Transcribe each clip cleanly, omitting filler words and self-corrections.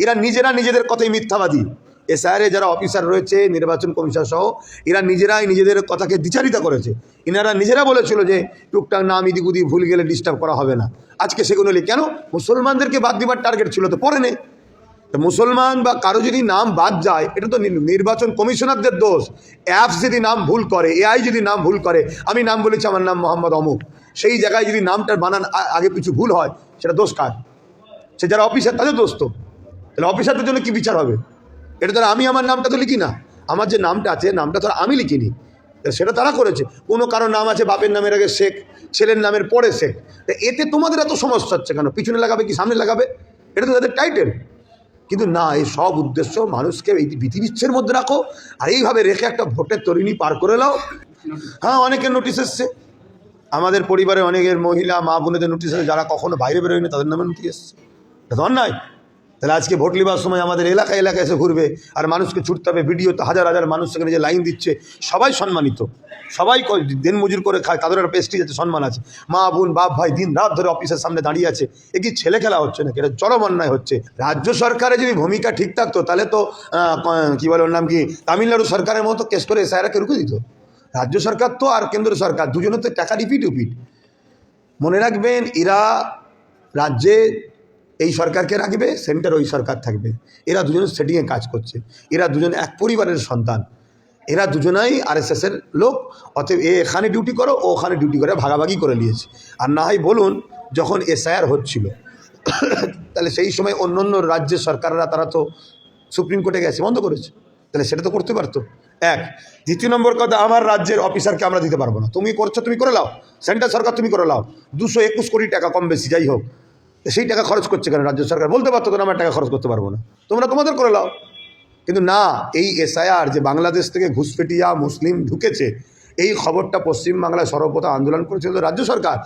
এরা নিজেরা নিজেদের কথাই মিথ্যাবাদী। এসআইআরে যারা অফিসার রয়েছে, নির্বাচন কমিশন সহ, এরা নিজেরাই নিজেদের কথাকে দ্বিচারিতা করেছে। এনারা নিজেরা বলেছিল যে টুকটাক নাম ইদিক উদিক ভুল গেলে ডিস্টার্ব করা হবে না। আজকে সেগুলো কেন মুসলমানদেরকে বাদ দিবার টার্গেট ছিল, তো পরে নেই। মুসলমান বা কারো যদি নাম বাদ যায়, এটা তো নির্বাচন কমিশনারদের দোষ। অ্যাপস যদি নাম ভুল করে, এআই যদি নাম ভুল করে, আমি নাম বলেছি আমার নাম মোহাম্মদ অমুক, সেই জায়গায় যদি নামটার বানান আগে পিছু ভুল হয়, সেটা দোষ কার? সে যারা অফিসার তাদের দোষ তো। তাহলে অফিসারদের জন্য কি বিচার হবে? এটা তারা, আমি আমার নামটা তো লিখি না, আমার যে নামটা আছে নামটা তো আমি লিখিনি, সেটা তারা করেছে। কোনো কারো নাম আছে বাপের নামের আগে শেখ, ছেলের নামের পরে শেখ, এতে তোমাদের এত সমস্যা হচ্ছে কেন? পিছনে লাগাবে কি সামনে লাগাবে? এটা তো তাদের টাইটেল। কিন্তু না, এই সব উদ্দেশ্য মানুষকে এই বিধিবিচ্ছের মধ্যে রাখো, আর এইভাবে রেখে একটা ভোটের তরিণী পার করে নাও। হ্যাঁ, অনেকের নোটিশ এসছে, আমাদের পরিবারে অনেকের মহিলা মা বোনেদের নোটিশ এসেছে, যারা কখনো বাইরে বেরোয়নি তাদের নামে নোটিশ এসছে। এটা তো অন্যায়। তাহলে আজকে ভোট নেবার সময় আমাদের এলাকায় এসে ঘুরবে আর মানুষকে ছুটতে হবে, ভিডিওতে হাজার হাজার মানুষ সেখানে যে লাইন দিচ্ছে, সবাই সম্মানিত, সবাই দিন মজুর করে খায়, তাদের একটা প্রেস্টিজ আছে, সম্মান আছে। মা বোন বাপ ভাই দিন রাত ধরে অফিসের সামনে দাঁড়িয়ে আছে, এ কি ছেলে খেলা হচ্ছে নাকি? এটা চরম অন্যায় হচ্ছে। রাজ্য সরকারের যদি ভূমিকা ঠিক থাকতো, তাহলে তো কী বলে ওর নাম কি, তামিলনাড়ু সরকারের মতো কেস করে এসআইআরকে রুখে দিত। রাজ্য সরকার তো আর কেন্দ্র সরকার দুজনের তো টাকা রিপিট। মনে রাখবেন, এরা রাজ্যে এই সরকারকে রাখবে, সেন্টার ওই সরকার থাকবে। এরা দুজন সেটিংয়ে কাজ করছে, এরা দুজন এক পরিবারের সন্তান, এরা দুজনাই আরএসএসের লোক। অতএব এ এখানে ডিউটি করো, ও ওখানে ডিউটি করে ভাগাভাগি করে নিয়েছে। আর না হয় বলুন, যখন এসআইআর হচ্ছিল তাহলে সেই সময় অন্য অন্য রাজ্যের সরকাররা তারা তো সুপ্রিম কোর্টে গেছে, বন্ধ করেছে, তাহলে সেটা তো করতে পারতো। এক। দ্বিতীয় নম্বর কথা, আমার রাজ্যের অফিসারকে আমরা দিতে পারবো না। তুমি করছো, তুমি করে নাও, সেন্ট্রাল সরকার তুমি করে নাও, 221 কোটি টাকা কম বেশি যাই হোক, সেই টাকা খরচ করছে কেন? রাজ্য সরকার বলতে পারতো কেন আমার টাকা খরচ করতে পারবো না, তোমরা তোমাদের করে নাও। কিন্তু না, এই এসআইআর যে বাংলাদেশ থেকে ঘুষপেটিয়া মুসলিম ঢুকেছে, এই খবরটা পশ্চিমবাংলায় সর্বপ্রথম আন্দোলন করেছিল রাজ্য সরকার।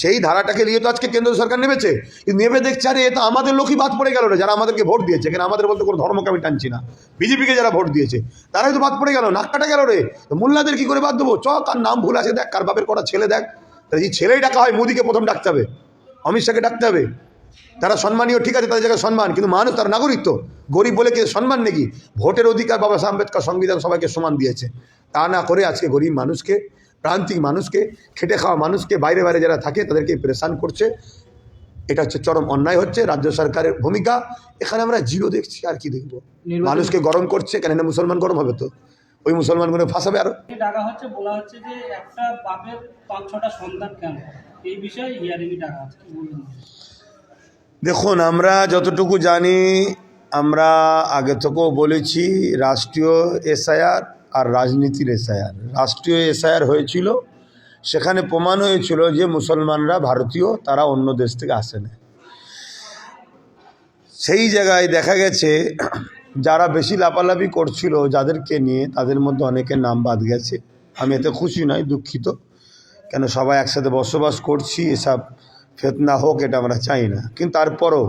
সেই ধারাটাকে নিয়ে তো আজকে কেন্দ্র সরকার নেমেছে, কিন্তু নেমে দেখছে আরে এটা আমাদের লোকই বাদ পড়ে গেল না, যারা আমাদেরকে ভোট দিয়েছে। কেন আমাদের বলতে কোনো ধর্মকে আমি টানছি না, বিজেপিকে যারা ভোট দিয়েছে তারাই তো বাদ পড়ে গেল, নাক কাটা গেল রে। মোল্লাদের কী করে বাদ দেবো? কার নাম ভুল আছে দেখ, কার বাপের কটা ছেলে দেখ। তাহলে এই ছেলেই ডাকা হয়, মোদিকে প্রথম ডাকতে হবে, অমিত শাহকে ডাকতে হবে। তারা সম্মানীয়, ঠিক আছে, তাদের জায়গায় সম্মান, কিন্তু মানুষ তার নাগরিক তো, গরিব বলে কে সম্মান নাকি? ভোটের অধিকার বাবা সাহেব আম্বেদকর সংবিধান সবাইকে সমান দিয়েছে, তা না করে আজকে গরিব মানুষকে, প্রান্তিক মানুষকে, খেটে খাওয়া মানুষকে, বাইরে বাইরে যারা থাকে তাদেরকে প্রেশান করছে। এটা হচ্ছে চরম অন্যায় হচ্ছে রাজ্য সরকারের ভূমিকা। এখানে আমরা জিরো দেখছি, আর কি দেখবো? মানুষকে গরম করছে, কেন না মুসলমান গরম হবে তো ওই মুসলমানগুলো ফাঁসাবে আরো। ডাকা হচ্ছে, বলা হচ্ছে যে একটা বাপের 5-6টা সন্তান কেন, এই বিষয়ে হিয়ারিং ডাকা হচ্ছে, কি বলবেন? দেখুন, আমরা যতটুকু জানি, আমরা আগে থেকেও বলেছি, রাষ্ট্রীয় এসআইআর আর রাজনীতির এসআইআর। রাষ্ট্রীয় এসআইআর হয়েছিল, সেখানে প্রমাণ হয়েছিল যে মুসলমানরা ভারতীয়, তারা অন্য দেশ থেকে আসে না। সেই জায়গায় দেখা গেছে যারা বেশি লাফালাফি করছিল যাদেরকে নিয়ে, তাদের মধ্যে অনেকের নাম বাদ গেছে। আমি এতে খুশি নয়, দুঃখিত, কেন সবাই একসাথে বসবাস করছি, এসব ফেতনা হোক এটা আমরা চাই না। কিন্তু তারপরও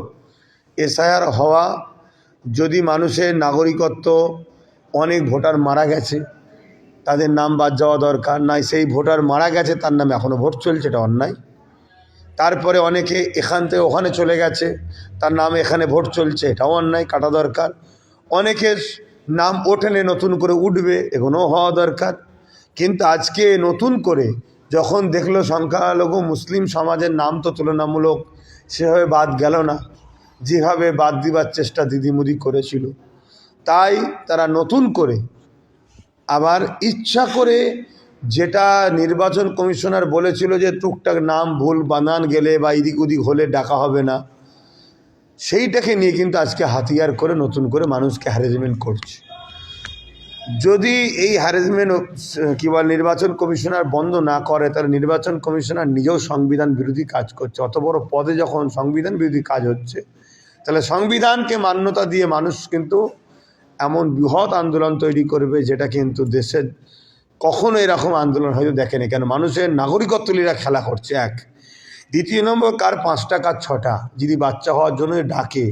এসআইআর হওয়া, যদি মানুষের নাগরিকত্ব, অনেক ভোটার মারা গেছে, তাদের নাম বাদ যাওয়া দরকার নাই, সেই ভোটার মারা গেছে তার নামে এখনও ভোট চলছে, এটা অন্যায়। তারপরে অনেকে এখান থেকে ওখানে চলে গেছে, তার নামে এখানে ভোট চলছে, এটাও অন্যায়, কাটা দরকার। অনেকের নাম ওঠেনে, নতুন করে উঠবে, এগুলোও হওয়া দরকার। কিন্তু আজকে নতুন করে যখন দেখলো সংখ্যালঘু মুসলিম সমাজের নাম তো তুলনামূলক সেভাবে বাদ গেল না, যেভাবে বাদ দিবার চেষ্টা দিদিমুদি করেছিল, তাই তারা নতুন করে আবার ইচ্ছা করে, যেটা নির্বাচন কমিশনার বলেছিল যে টুকটাক নাম ভুল বানান গেলে বা এদিক ওদিক হলে ডাকা হবে না, সেইটাকে নিয়ে কিন্তু আজকে হাতিয়ার করে নতুন করে মানুষকে হ্যারাসমেন্ট করছে। যদি এই হ্যারাসমেন্ট কী বল নির্বাচন কমিশনার বন্ধ না করে, তাহলে নির্বাচন কমিশনার নিজেও সংবিধান বিরোধী কাজ করছে। অত বড় পদে যখন সংবিধান বিরোধী কাজ হচ্ছে, তাহলে সংবিধানকে মান্যতা দিয়ে মানুষ কিন্তু এমন বৃহৎ আন্দোলন তৈরি করবে, যেটা কিন্তু দেশের কখনো এরকম আন্দোলন হয়তো দেখেনি। কেন? মানুষের নাগরিকত্বলীরা খেলা করছে, এক। দ্বিতীয় নম্বর, কার 5টা কার 6টা যদি বাচ্চা হওয়ার জন্য ডাকে,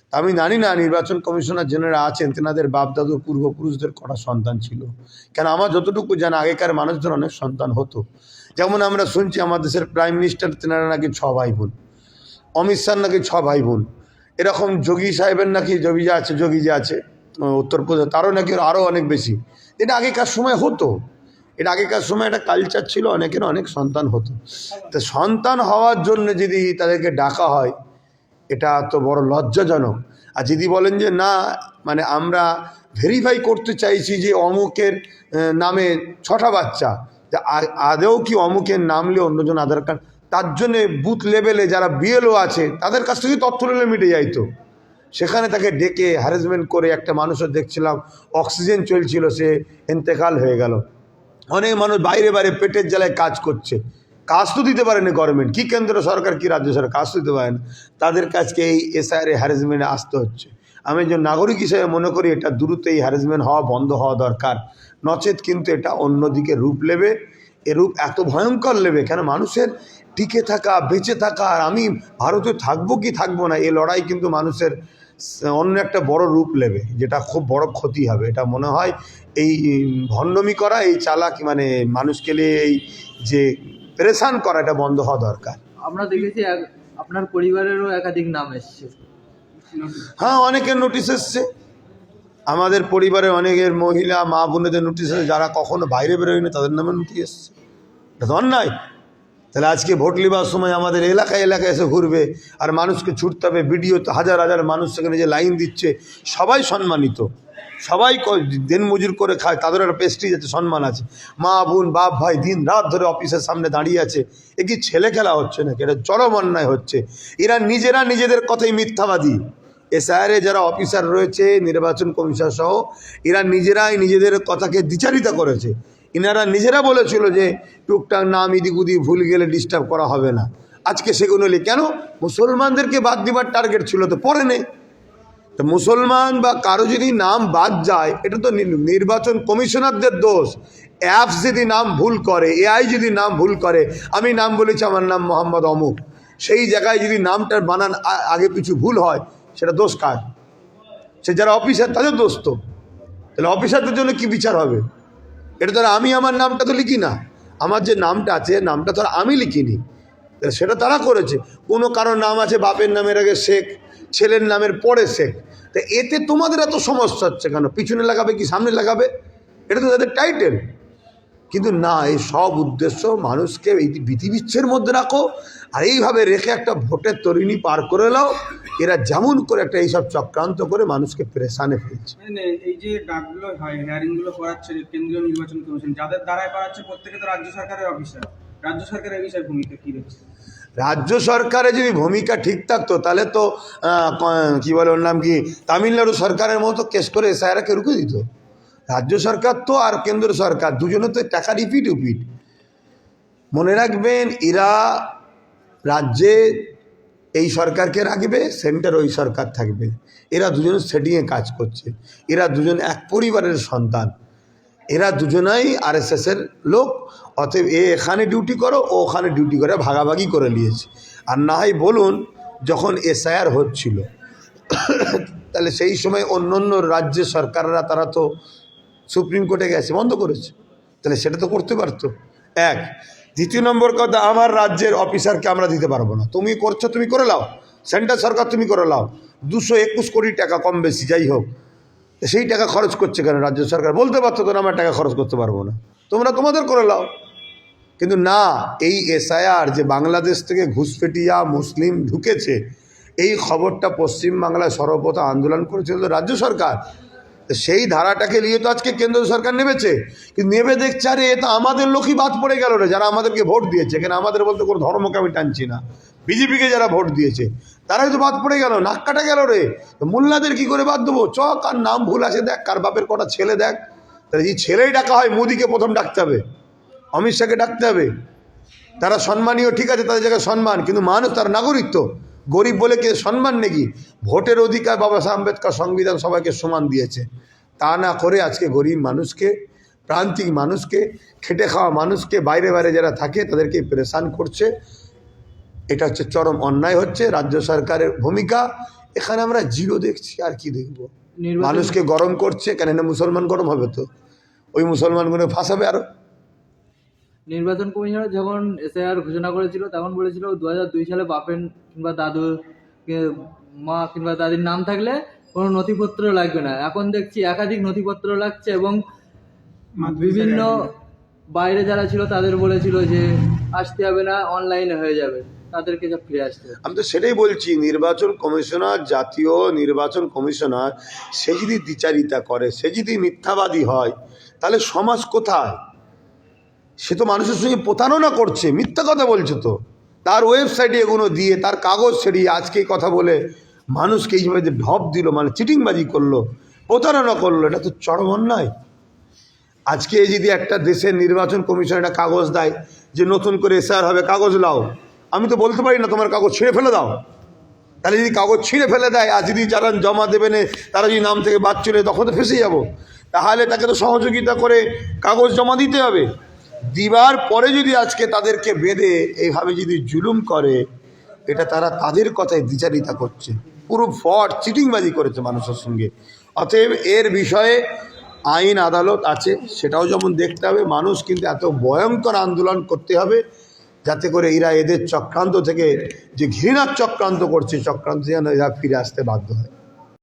তা আমি জানি না নির্বাচন কমিশনার যারা আছেন তেনাদের বাপ দাদু পূর্বপুরুষদের কটা সন্তান ছিল। কেন আমার যতটুকু জানা, আগেকার মানুষদের অনেক সন্তান হতো। যেমন আমরা শুনছি আমার দেশের প্রাইম মিনিস্টার তেনারা নাকি 6 ভাই বোন, অমিত শাহ নাকি 6 ভাই বোন, এরকম যোগী সাহেবের নাকি যোগী যে আছে উত্তরপ্রদেশ, তারও নাকি আরও অনেক বেশি। এটা আগেকার সময় হতো, এটা আগেকার সময় একটা কালচার ছিল, অনেকের অনেক সন্তান হতো। তো সন্তান হওয়ার জন্য যদি তাদেরকে ডাকা হয়, এটা তো বড় লজ্জাজনক। আর যদি বলেন যে না, মানে আমরা ভেরিফাই করতে চাইছি যে অমুকের নামে 6টা বাচ্চা, যে আদেও কি অমুকের নাম নিয়ে অন্যজন আধার কার্ড, তার জন্যে বুথ লেভেলে যারা বিএলও আছে তাদের কাছ থেকে তথ্য নিলে মিটে যাইতো। সেখানে তাকে ডেকে হ্যারাসমেন্ট করে একটা মানুষের দেখছিলাম অক্সিজেন চলছিল, সে ইন্তেকাল হয়ে গেল। অনেক মানুষ বাইরে বাইরে পেটের জ্বালায় কাজ করছে, কাজ তো দিতে পারেনি গভর্নমেন্ট, কি কেন্দ্র সরকার কি রাজ্য সরকার, কাজ তো দিতে পারে না, তাদের কাছকে এই এসআইআর হ্যারাসমেন্টে আসতে হচ্ছে। আমি একজন নাগরিক হিসেবে মনে করি এটা দ্রুত এই হ্যারাসমেন্ট হওয়া বন্ধ হওয়া দরকার, নচেত কিন্তু এটা অন্যদিকে রূপ নেবে। এ রূপ এত ভয়ঙ্কর নেবে, কেন মানুষের টিকে থাকা, বেঁচে থাকা, আর আমি ভারতে থাকবো কি থাকবো না, এই লড়াই কিন্তু মানুষের অন্য একটা বড় রূপ নেবে, যেটা খুব বড় ক্ষতি হবে। এটা মনে হয় এই ভণ্ডমি করা, এই চালাকি, মানে মানুষকে নিয়ে এই যে পেরেশান করা, এটা বন্ধ হওয়া দরকার। আমরা দেখেছি আপনার পরিবারেরও একাধিক নাম এসছে। হ্যাঁ, অনেকের নোটিশ এসছে, আমাদের পরিবারের অনেকের মহিলা মা বোনেদের নোটিশ এসছে, যারা কখনো বাইরে বেরোয়নি তাদের নামে নোটিশ এসছে। এটা তো অন্যায়। তাহলে আজকে ভোট নেবার সময় আমাদের এলাকায় এলাকায় এসে ঘুরবে আর মানুষকে ছুটতে হবে, ভিডিও তো হাজার হাজার মানুষ সেখানে যে লাইন দিচ্ছে, সবাই সম্মানিত, সবাই দিন মজুর করে খায়, তাদের একটা প্রেস্টিজ আছে, সম্মান আছে। মা বোন বাপ ভাই দিন রাত ধরে অফিসের সামনে দাঁড়িয়ে আছে, এ কি ছেলে খেলা হচ্ছে নাকি? এটা চরম অন্যায় হচ্ছে। এরা নিজেরা নিজেদের কথাই মিথ্যাবাদী। এসআইআরে যারা অফিসার রয়েছে, নির্বাচন কমিশন সহ, এরা নিজেরাই নিজেদের কথাকে দ্বিচারিতা করেছে। ইনারা নিজেরা বলেছিল যে টুকটাক নাম ইদিক উদিক ভুল গেলে ডিস্টার্ব করা হবে না। আজকে সেগুলো কেন মুসলমানদেরকে বাদ দিবার টার্গেট ছিল, তো পরে নেই। তো মুসলমান বা কারো যদি নাম বাদ যায়, এটা তো নির্বাচন কমিশনারদের দোষ। অ্যাপস যদি নাম ভুল করে, এআই যদি নাম ভুল করে, আমি নাম বলেছি আমার নাম মোহাম্মদ অমুক, সেই জায়গায় যদি নামটার বানান আগে পিছু ভুল হয়, সেটা দোষ কার? সে যারা অফিসার তাদের দোষ তো। তাহলে অফিসারদের জন্য কি বিচার হবে? এটা তো আমি আমার নামটা তো লিখি না, আমার যে নামটা আছে নামটা তো আমি লিখিনি, তাহলে সেটা তারা করেছে। কোনো কারোর নাম আছে বাপের নামের আগে শেখ, ছেলের নামের পরে শেখ, তা এতে তোমাদের এত সমস্যা হচ্ছে কেন? পিছনে লাগাবে কি সামনে লাগাবে? এটা তো তাদের টাইটেল। কিন্তু না, এই সব উদ্দেশ্য মানুষকে এই বিধিবিচ্ছের মধ্যে রাখো, আর এইভাবে রেখে একটা ভোটের তরিণী পার করে নাও। এরা যেমন করে একটা এইসব চক্রান্ত করে মানুষকে পেরেশানে ফেলছে। মানে এই যে ডাকগুলো হয়, হিয়ারিং গুলো করাচ্ছে কেন্দ্রীয় নির্বাচন কমিশন, যাদের দ্বারাই করাচ্ছে প্রত্যেকে তো রাজ্য সরকারের অফিসার। রাজ্য সরকারের এই বিষয়ে ভূমিকা কি রয়েছে? রাজ্য সরকারের যদি ভূমিকা ঠিক থাকতো, তাহলে তো কি বলে ওর নাম কি, তামিলনাড়ু সরকারের মতো কেস করে এসআইআরকে রুখে দিত। রাজ্য সরকার তো আর কেন্দ্র সরকার দুজনে তো টাকা রিপিট। মনে রাখবেন, এরা রাজ্যে এই সরকারকে রাখবে, সেন্টার ওই সরকার থাকবে। এরা দুজন সেটিংয়ে কাজ করছে, এরা দুজন এক পরিবারের সন্তান, এরা দুজনাই আরএসএসের লোক। অতএব এ এখানে ডিউটি করো, ও ওখানে ডিউটি করে ভাগাভাগি করে নিয়েছে। আর না হয় বলুন, যখন এসআইআর হচ্ছিল তাহলে সেই সময় অন্য অন্য রাজ্যের সরকাররা তারা তো সুপ্রিম কোর্টে গেছে, বন্ধ করেছে, তাহলে সেটা তো করতে পারতো। এক। দ্বিতীয় নম্বর কথা, আমার রাজ্যের অফিসারকে আমরা দিতে পারবো না, তুমি করছো তুমি করে নাও, সেন্ট্রাল সরকার তুমি করে নাও, 221 কোটি টাকা কম বেশি যাই হোক, সেই টাকা খরচ করছে কেন রাজ্য সরকার? বলতে পারতো তো আমার টাকা খরচ করতে পারবো না, তোমরা তোমাদের করে নাও। কিন্তু না, এই এসআইআর যে বাংলাদেশ থেকে ঘুষপেটিয়া মুসলিম ঢুকেছে, এই খবরটা পশ্চিমবাংলায় সর্বপ্রথম আন্দোলন করেছিল রাজ্য সরকার। সেই ধারাটাকে নিয়ে তো আজকে কেন্দ্র সরকার নেমেছে, কিন্তু নেবে দেখছে আরে এ তো আমাদের লোকই বাদ পড়ে গেল রে, যারা আমাদেরকে ভোট দিয়েছে। এখানে আমাদের বলতে কোনো ধর্মকে আমি টানছি না, বিজেপিকে যারা ভোট দিয়েছে তারাই তো বাদ পড়ে গেল, নাক কাটা গেল রে। মোল্লাদের কি করে বাদ দেবো? চ, কার নাম ভুল আছে দেখ, কার বাপের কটা ছেলে দেখ। তাহলে যে ছেলেই ডাকা হয়, মোদিকে প্রথম ডাকতে হবে, অমিত শাহকে ডাকতে হবে। তারা সম্মানীয়, ঠিক আছে, তাদের জায়গায় সম্মান, কিন্তু মানুষ তার নাগরিক তো, গরিব বলে কে সম্মান নাকি? ভোটের অধিকার বাবা সাহেব আম্বেদকর সংবিধান সবাইকে সমান দিয়েছে, তা না করে আজকে গরিব মানুষকে, প্রান্তিক মানুষকে, খেটে খাওয়া মানুষকে, বাইরে বাইরে যারা থাকে তাদেরকে পেরেশান করছে। এটা হচ্ছে চরম অন্যায় হচ্ছে রাজ্য সরকারের ভূমিকা। এখানে আমরা জিরো দেখছি, আর কি দেখব? মানুষকে গরম করছে কেন? না মুসলমান গরম হবে তো, ওই মুসলমানগুলো ফাঁসাবে আরো। নির্বাচন কমিশনার যখন এসআইআর ঘোষণা করেছিল তখন বলেছিল 2002 সালে বাপের কিংবা দাদুকে মা কিংবা দাদির নাম থাকলে কোনো নথিপত্র লাগবে না। এখন দেখছি একাধিক নথিপত্র লাগছে এবং বিভিন্ন বাইরে যারা ছিল তাদের বলেছিল যে আসতে হবে না, অনলাইনে হয়ে যাবে, তাদেরকে সব ফিরে আসতে হবে। আমি তো সেটাই বলছি, নির্বাচন কমিশনার, জাতীয় নির্বাচন কমিশনার, সে যদি দ্বিচারিতা করে, সে যদি মিথ্যাবাদী হয়, তাহলে সমাজ কোথায়? সে তো মানুষের সঙ্গে প্রতারণা করছে, মিথ্যা কথা বলছে। তো তার ওয়েবসাইটে এগুলো দিয়ে, তার কাগজ ছেড়িয়ে আজকে এই কথা বলে মানুষকে এইভাবে যে ঢপ দিল, মানে চিটিংবাজি করলো, প্রতারণা করলো, এটা তো চরম অন্যায়। আজকে যদি একটা দেশের নির্বাচন কমিশন একটা কাগজ দেয় যে নতুন করে এসআর হবে, কাগজ লাও, আমি তো বলতে পারি না তোমার কাগজ ছিঁড়ে ফেলে দাও। তাহলে যদি কাগজ ছিঁড়ে ফেলে দেয়, আর যদি যারা জমা দেবে না তারা যদি নাম থেকে বাদ চলে, তখন তো ফেঁসে যাব। তাহলে তাকে তো সহযোগিতা করে কাগজ জমা দিতে হবে। দিবার পরে যদি আজকে তাদেরকে বেঁধে এইভাবে যদি জুলুম করে, এটা তারা তাদের কথায় দ্বিচারিতা করছে, পুরো ফ্রড চিটিংবাজি করেছে মানুষের সঙ্গে। অতএব এর বিষয়ে আইন আদালত আছে, সেটাও যেমন দেখতে হবে। মানুষ কিন্তু এত ভয়ঙ্কর আন্দোলন করতে হবে যাতে করে এরা এদের চক্রান্ত থেকে, যে ঘৃণার চক্রান্ত করছে, চক্রান্ত যেন এরা ফিরে আসতে বাধ্য হয়।